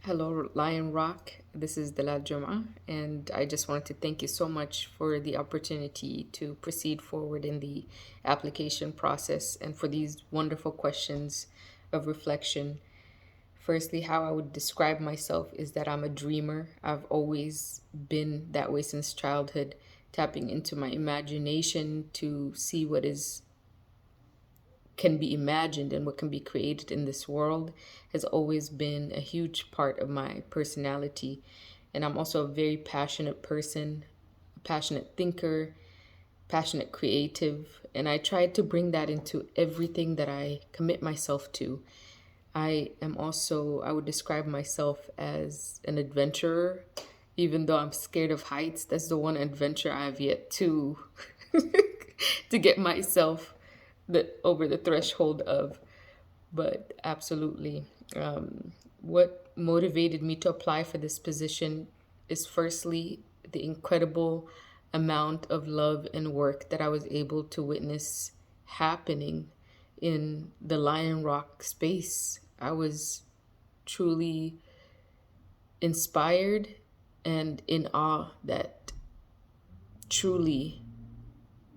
Hello, Lion Rock. This is Dalal Juma, and I just wanted to thank you so much for the opportunity to proceed forward in the application process and for these wonderful questions of reflection. Firstly, how I would describe myself is that I'm a dreamer. I've always been that way since childhood, tapping into my imagination to see what is can be imagined and what can be created in this world has always been a huge part of my personality. And I'm also a very passionate person, a passionate thinker, passionate creative. And I try to bring that into everything that I commit myself to. I would describe myself as an adventurer, even though I'm scared of heights. That's the one adventure I have yet to to get myself over the threshold of. But absolutely, what motivated me to apply for this position is firstly the incredible amount of love and work that I was able to witness happening in the Lion Rock space. I was truly inspired and in awe that truly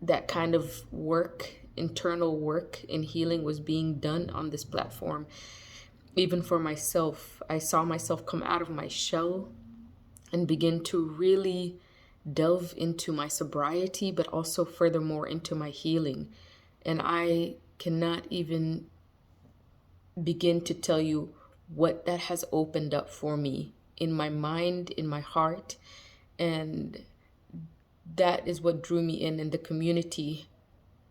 that kind of work, internal work in healing, was being done on this platform. Even for myself, I saw myself come out of my shell and begin to really delve into my sobriety, but also furthermore into my healing. And I cannot even begin to tell you what that has opened up for me in my mind, in my heart. And that is what drew me in the community.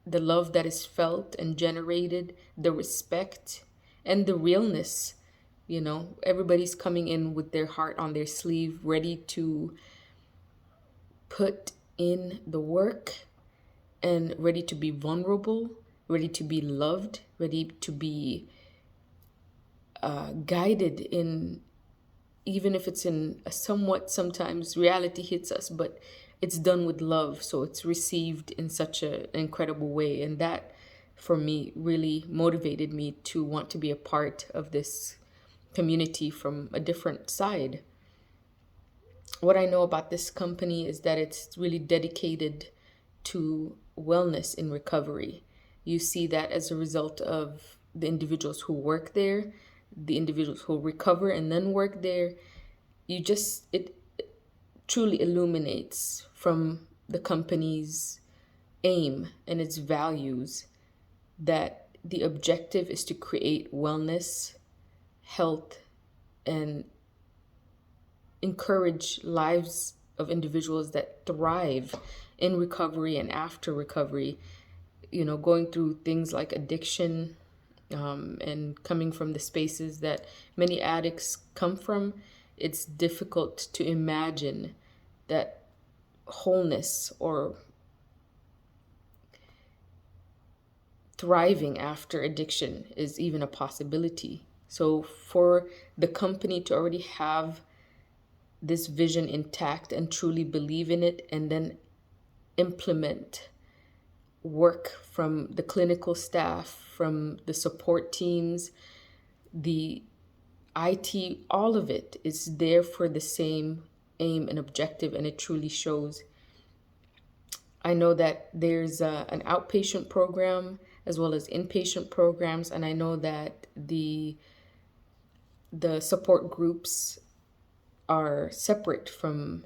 The love that is felt and generated, the respect, and the realness. You know, everybody's coming in with their heart on their sleeve, ready to put in the work and ready to be vulnerable, ready to be loved, ready to be guided in, even if it's in a somewhat, sometimes reality hits us, but it's done with love. So it's received in such an incredible way. And that, for me, really motivated me to want to be a part of this community from a different side. What I know about this company is that it's really dedicated to wellness in recovery. You see that as a result of the individuals who work there, the individuals who recover and then work there. It truly illuminates from the company's aim and its values that the objective is to create wellness, health, and encourage lives of individuals that thrive in recovery and after recovery, going through things like addiction, and coming from the spaces that many addicts come from. It's difficult to imagine that wholeness or thriving after addiction is even a possibility. So for the company to already have this vision intact and truly believe in it, and then implement work from the clinical staff, from the support teams, the IT, all of it is there for the same aim and objective, and it truly shows. I know that there's an outpatient program as well as inpatient programs, and I know that the support groups are separate from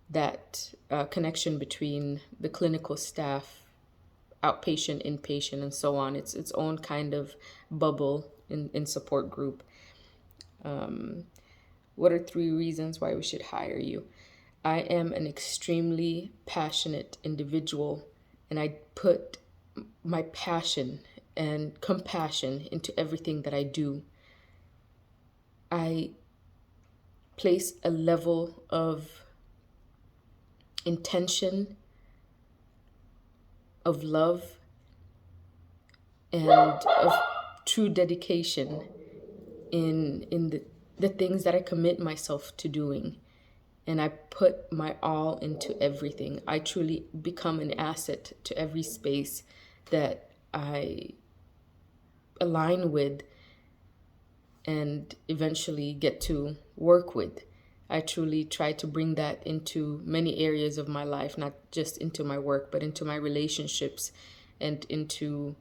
that connection between the clinical staff, outpatient, inpatient, and so on. It's its own kind of bubble in support group. What are three reasons why we should hire you? I am an extremely passionate individual, and I put my passion and compassion into everything that I do. I place a level of intention, of love, and of true dedication in the things that I commit myself to doing. And I put my all into everything. I truly become an asset to every space that I align with. and eventually get to work with. I truly try to bring that into many areas of my life, not just into my work, but into my relationships and into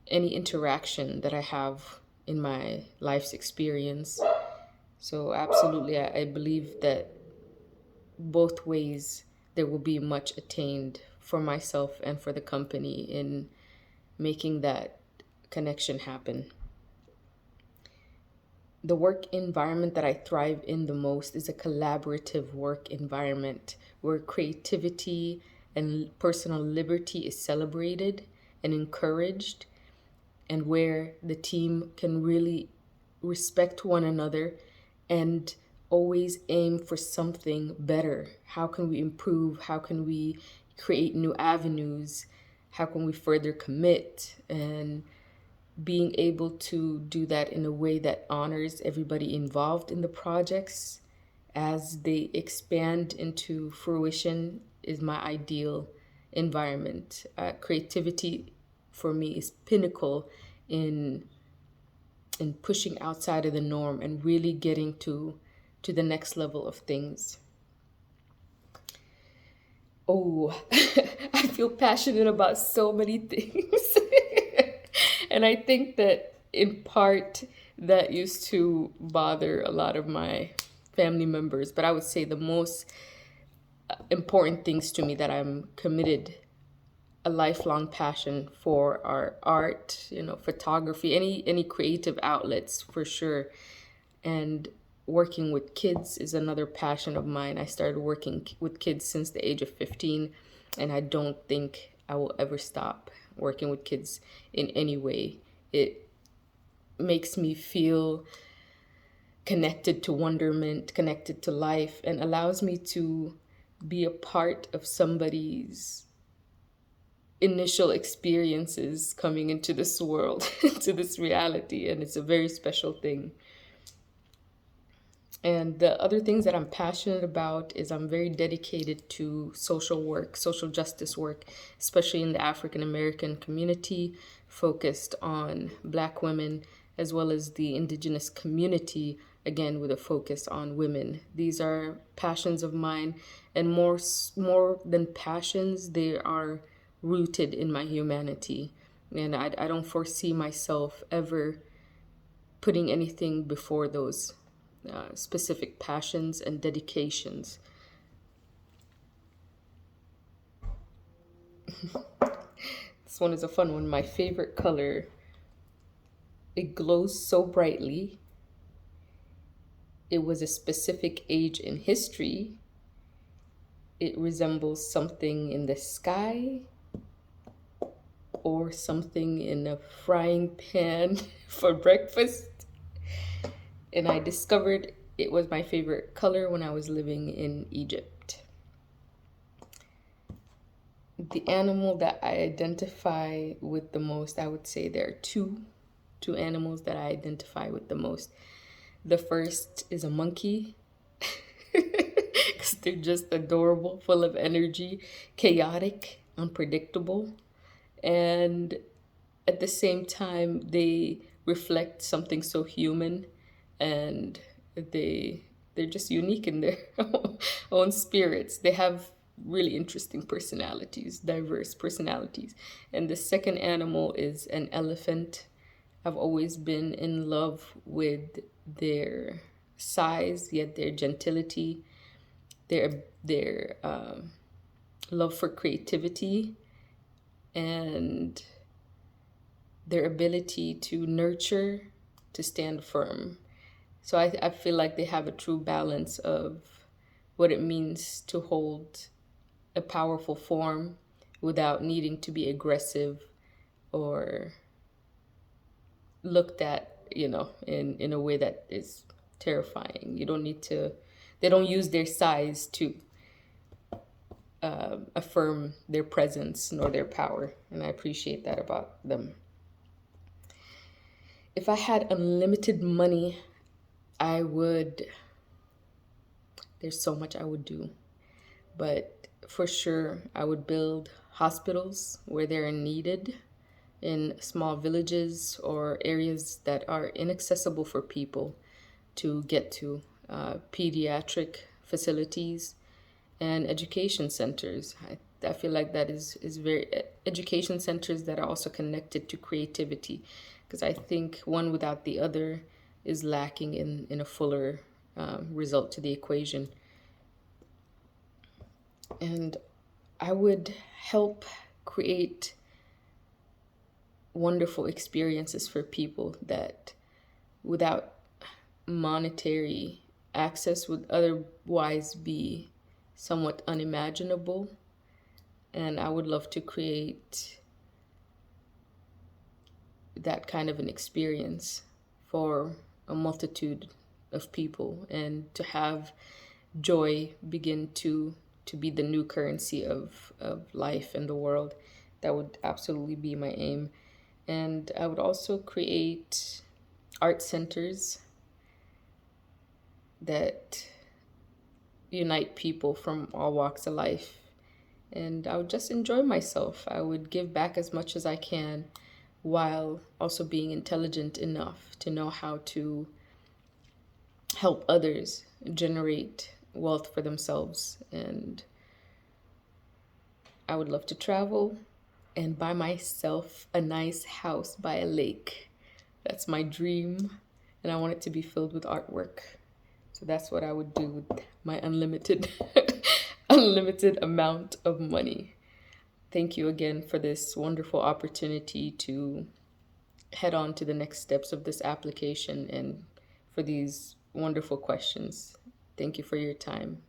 any interaction that I have in my life's experience. So, absolutely, I believe that both ways there will be much attained for myself and for the company in making that connection happen. The work environment that I thrive in the most is a collaborative work environment where creativity and personal liberty is celebrated and encouraged, and where the team can really respect one another and always aim for something better. How can we improve? How can we create new avenues? How can we further commit? And being able to do that in a way that honors everybody involved in the projects as they expand into fruition is my ideal environment. Creativity for me is pinnacle in pushing outside of the norm and really getting to the next level of things. Oh, I feel passionate about so many things. And I think that in part that used to bother a lot of my family members, but I would say the most important things to me that I'm committed, a lifelong passion for our art, photography, any creative outlets for sure. And working with kids is another passion of mine. I started working with kids since the age of 15, and I don't think I will ever stop working with kids in any way. It makes me feel connected to wonderment, connected to life, and allows me to be a part of somebody's initial experiences coming into this world, into this reality, and it's a very special thing. And the other things that I'm passionate about is I'm very dedicated to social work, social justice work, especially in the African American community, focused on Black women, as well as the Indigenous community, again, with a focus on women. These are passions of mine, and more than passions, they are rooted in my humanity. And I don't foresee myself ever putting anything before those specific passions and dedications. This one is a fun one. My favorite color, it glows so brightly. It was a specific age in history. It resembles something in the sky or something in a frying pan for breakfast. And I discovered it was my favorite color when I was living in Egypt. The animal that I identify with the most, I would say there are two animals that I identify with the most. The first is a monkey, because they're just adorable, full of energy, chaotic, unpredictable, and at the same time, they reflect something so human, and they're just unique in their own spirits. They have really interesting personalities, diverse personalities. And the second animal is an elephant. I've always been in love with their size, yet their gentility, their love for creativity, and their ability to nurture, to stand firm. So I feel like they have a true balance of what it means to hold a powerful form without needing to be aggressive or looked at, in a way that is terrifying. You don't need to, they don't use their size to affirm their presence nor their power. And I appreciate that about them. If I had unlimited money, there's so much I would do, but for sure, I would build hospitals where they're needed in small villages or areas that are inaccessible for people to get to, pediatric facilities and education centers. I feel like that is very education centers that are also connected to creativity, because I think one without the other is lacking in a fuller result to the equation. And I would help create wonderful experiences for people that without monetary access would otherwise be somewhat unimaginable. And I would love to create that kind of an experience for a multitude of people, and to have joy begin to be the new currency of life in the world. That would absolutely be my aim. And I would also create art centers that unite people from all walks of life. And I would just enjoy myself. I would give back as much as I can while also being intelligent enough to know how to help others generate wealth for themselves. And I would love to travel and buy myself a nice house by a lake. That's my dream. And I want it to be filled with artwork. So that's what I would do with my unlimited unlimited amount of money. Thank you again for this wonderful opportunity to head on to the next steps of this application, and for these wonderful questions. Thank you for your time.